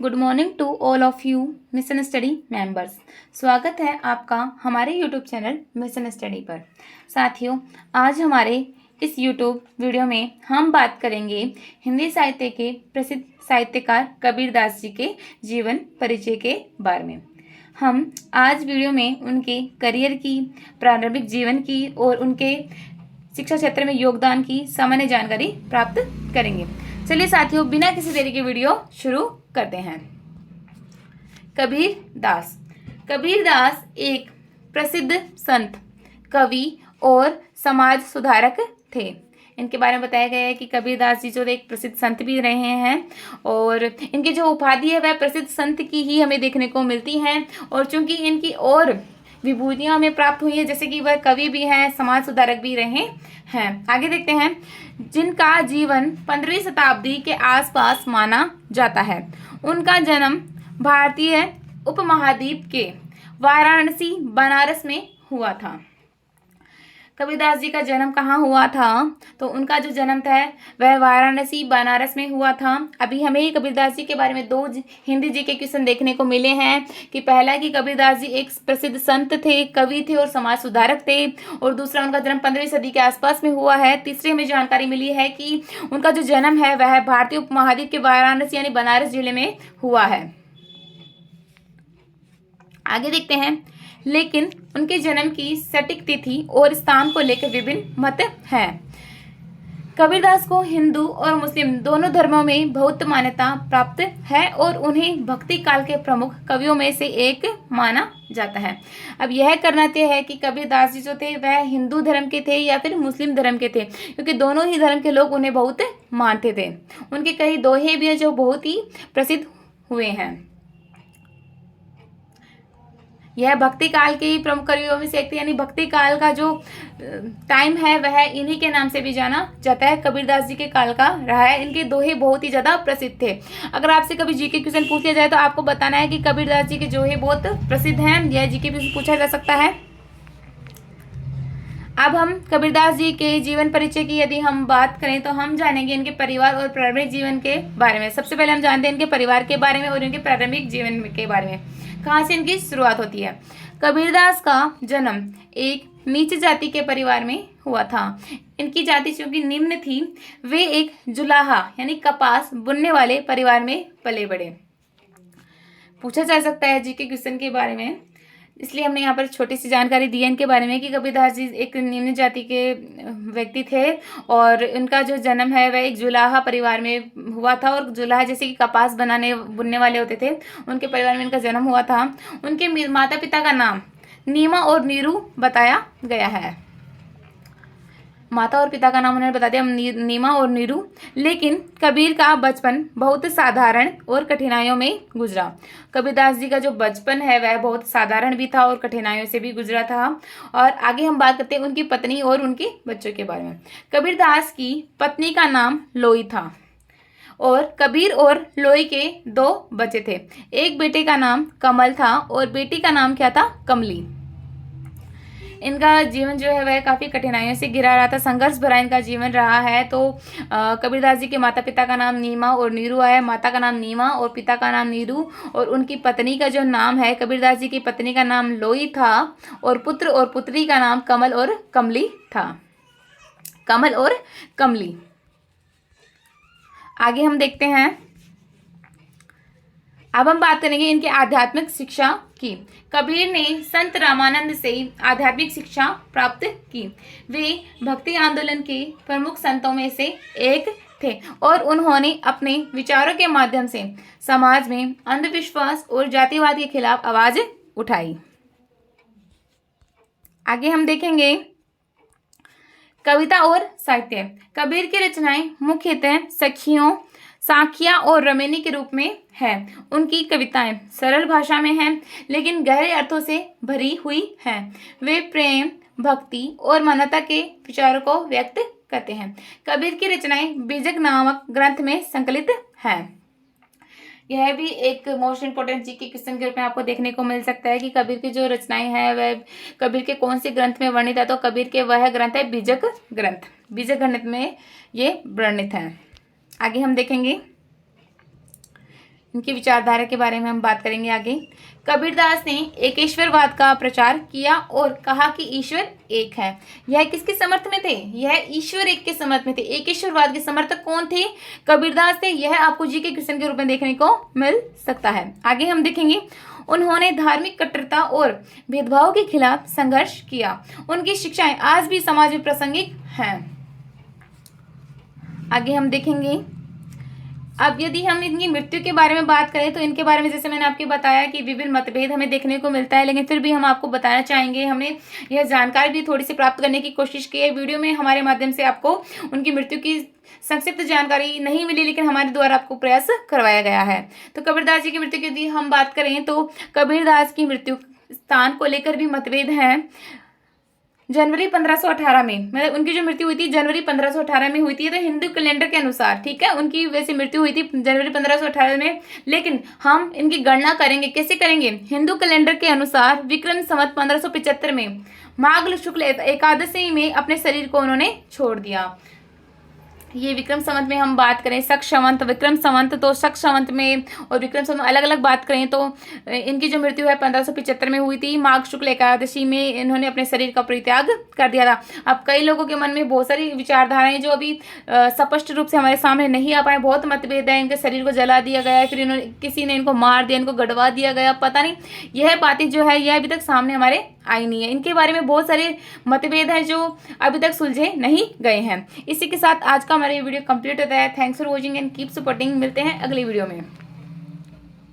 Good morning to all of you mission study members. स्वागत है आपका हमारे यूट्यूब चैनल मिशन स्टडी पर। साथियों, आज हमारे इस यूट्यूब वीडियो में हम बात करेंगे हिंदी साहित्य के प्रसिद्ध साहित्यकार कबीरदास जी के जीवन परिचय के बारे में। हम आज वीडियो में उनके करियर की, प्रारंभिक जीवन की और उनके शिक्षा क्षेत्र में योगदान की सामान्य जानकारी प्राप्त करेंगे। चलिए साथियों, बिना किसी देरी के वीडियो शुरू करते हैं। कबीरदास एक प्रसिद्ध संत, कवि और समाज सुधारक थे। इनके बारे में बताया गया है कि कबीरदास जी जो एक प्रसिद्ध संत भी रहे हैं और इनकी जो उपाधि है वह प्रसिद्ध संत की ही हमें देखने को मिलती है। और चूंकि इनकी और विभूतियां हमें प्राप्त हुई है, जैसे कि वह कवि भी हैं, समाज सुधारक भी रहे हैं। आगे देखते हैं। जिनका जीवन 15वीं शताब्दी के आसपास माना जाता है। उनका जन्म भारतीय उपमहाद्वीप के वाराणसी बनारस में हुआ था। कबीरदास जी का जन्म कहाँ हुआ था? तो उनका जो जन्म था वह वाराणसी बनारस में हुआ था। अभी हमें कबीरदास जी के बारे में दो हिंदी जी के क्वेश्चन देखने को मिले हैं कि पहला कि कबीरदास जी एक प्रसिद्ध संत थे, कवि थे और समाज सुधारक थे, और दूसरा उनका जन्म 15वीं सदी के आसपास में हुआ है। तीसरी हमें जानकारी मिली है कि उनका जो जन्म है वह भारतीय उपमहाद्वीप के वाराणसी यानी बनारस जिले में हुआ है। आगे देखते हैं। लेकिन उनके जन्म की सटीक तिथि और स्थान को लेकर विभिन्न मत हैं। कबीरदास को हिंदू और मुस्लिम दोनों धर्मों में बहुत मान्यता प्राप्त है और उन्हें भक्ति काल के प्रमुख कवियों में से एक माना जाता है। अब यह करना तय है कि कबीरदास जी जो थे वह हिंदू धर्म के थे या फिर मुस्लिम धर्म के थे, क्योंकि दोनों ही धर्म के लोग उन्हें बहुत मानते थे। उनके कई दोहे भी हैं जो बहुत ही प्रसिद्ध हुए हैं। यह भक्ति काल के प्रमुख कवियों में से एक थे, यानी भक्ति काल का जो टाइम है वह इन्हीं के नाम से भी जाना जाता है। कबीरदास जी के काल का रहा है। इनके दोहे बहुत ही ज्यादा प्रसिद्ध थे। अगर आपसे कभी जीके क्वेश्चन पूछ लिया जाए तो आपको बताना है कि कबीरदास जी के दोहे बहुत प्रसिद्ध हैं। यह जीके भी पूछा जा सकता है। अब हम कबीरदास जी के जीवन परिचय की यदि हम बात करें तो हम जानेंगे इनके परिवार और प्रारंभिक जीवन के बारे में। सबसे पहले हम जानते हैं इनके परिवार के बारे में और इनके प्रारंभिक जीवन के बारे में, कहाँ से इनकी शुरुआत होती है। कबीरदास का जन्म एक नीच जाति के परिवार में हुआ था। इनकी जाति चूंकि निम्न थी, वे एक जुलाहा यानी कपास बुनने वाले परिवार में पले बड़े। पूछा जा सकता है जी के क्वेश्चन के बारे में, इसलिए हमने यहाँ पर छोटी सी जानकारी दी है इनके बारे में कि कबीरदास जी एक निम्न जाति के व्यक्ति थे और उनका जो जन्म है वह एक जुलाहा परिवार में हुआ था। और जुलाहा जैसे कि कपास बुनने वाले होते थे, उनके परिवार में इनका जन्म हुआ था। उनके माता पिता का नाम नीमा और नीरू बताया गया है। माता और पिता का नाम उन्होंने बता दिया, नीमा और नीरू। लेकिन कबीर का बचपन बहुत साधारण और कठिनाइयों में गुजरा। कबीरदास जी का जो बचपन है वह बहुत साधारण भी था और कठिनाइयों से भी गुजरा था। और आगे हम बात करते हैं उनकी पत्नी और उनके बच्चों के बारे में। कबीरदास की पत्नी का नाम लोई था और कबीर और लोई के 2 बच्चे थे। एक बेटे का नाम कमल था और बेटी का नाम क्या था? कमली। इनका जीवन जो है वह काफी कठिनाइयों से घिरा रहा था, संघर्ष भरा इनका जीवन रहा है। तो कबीरदास जी के माता पिता का नाम नीमा और नीरू है। माता का नाम नीमा और पिता का नाम नीरू। और उनकी पत्नी का जो नाम है, कबीरदास जी की पत्नी का नाम लोई था और पुत्र और पुत्री का नाम कमल और कमली था। कमल और कमली। आगे हम देखते हैं। अब हम बात करेंगे इनके आध्यात्मिक शिक्षा की। कबीर ने संत रामानंद से आध्यात्मिक शिक्षा प्राप्त की। वे भक्ति आंदोलन के प्रमुख संतों में से एक थे और उन्होंने अपने विचारों के माध्यम से समाज में अंधविश्वास और जातिवाद के खिलाफ आवाज उठाई। आगे हम देखेंगे कविता और साहित्य। कबीर की रचनाएं मुख्यतः सखियों, साखिया और रमेनी के रूप में है। उनकी कविताएं सरल भाषा में हैं लेकिन गहरे अर्थों से भरी हुई हैं। वे प्रेम, भक्ति और मानवता के विचारों को व्यक्त करते हैं। कबीर की रचनाएं बीजक नामक ग्रंथ में संकलित हैं। यह भी एक मोस्ट इंपोर्टेंट जी के क्वेश्चन के रूप में आपको देखने को मिल सकता है कि कबीर की जो रचनाएं हैं वह कबीर के कौन से ग्रंथ में वर्णित है। तो कबीर के वह ग्रंथ है बीजक ग्रंथ। बीजक ग्रंथ में ये वर्णित है। आगे हम देखेंगे इनकी विचारधारा के बारे में हम बात करेंगे आगे। कबीरदास ने एकेश्वरवाद का प्रचार किया और कहा कि ईश्वर एक है। यह किसके समर्थ में थे? यह ईश्वर एक के समर्थ में थे। एकेश्वरवाद के समर्थक कौन थे? कबीरदास थे। यह आपको जीके क्वेश्चन के रूप में देखने को मिल सकता है। आगे हम देखेंगे, उन्होंने धार्मिक कट्टरता और भेदभाव के खिलाफ संघर्ष किया। उनकी शिक्षाएं आज भी समाज में प्रासंगिक हैं। आगे हम देखेंगे, अब यदि हम इनकी मृत्यु के बारे में बात करें तो इनके बारे में जैसे मैंने आपको बताया कि विभिन्न मतभेद हमें देखने को मिलता है, लेकिन फिर भी हम आपको बताना चाहेंगे, हमने यह जानकारी भी थोड़ी सी प्राप्त करने की कोशिश की है। वीडियो में हमारे माध्यम से आपको उनकी मृत्यु की संक्षिप्त जानकारी नहीं मिली, लेकिन हमारे द्वारा आपको प्रयास करवाया गया है। तो कबीरदास जी की मृत्यु की यदि हम बात करें तो कबीरदास की मृत्यु स्थान को लेकर भी मतभेद हैं। जनवरी 1518 में, मतलब उनकी जो मृत्यु हुई थी जनवरी 1518 में हुई थी, तो हिंदू कैलेंडर के अनुसार, ठीक है, उनकी वैसे मृत्यु हुई थी जनवरी 1518 में, लेकिन हम इनकी गणना करेंगे, कैसे करेंगे? हिंदू कैलेंडर के अनुसार विक्रम संवत 1575 में माघ शुक्ल एकादशी में अपने शरीर को उन्होंने छोड़ दिया। ये विक्रम संवत में हम बात करें, शक संवत, विक्रम संवत, तो शक संवत में और विक्रम संवत अलग अलग बात करें तो इनकी जो मृत्यु है 1575 में हुई थी। माघ शुक्ल एकादशी में इन्होंने अपने शरीर का परित्याग कर दिया था। अब कई लोगों के मन में बहुत सारी विचारधाराएं जो अभी स्पष्ट रूप से हमारे सामने नहीं आ पाए, बहुत मतभेद है। इनके शरीर को जला दिया गया है, फिर इन्होंने किसी ने इनको मार दिया, इनको गड़वा दिया गया, पता नहीं, यह बातें जो है यह अभी तक सामने हमारे आई नहीं है। इनके बारे में बहुत सारे मतभेद हैं जो अभी तक सुलझे नहीं गए हैं। इसी के साथ आज का हमारा ये वीडियो कंप्लीट होता है। Thanks for watching and keep supporting. मिलते हैं अगली वीडियो में।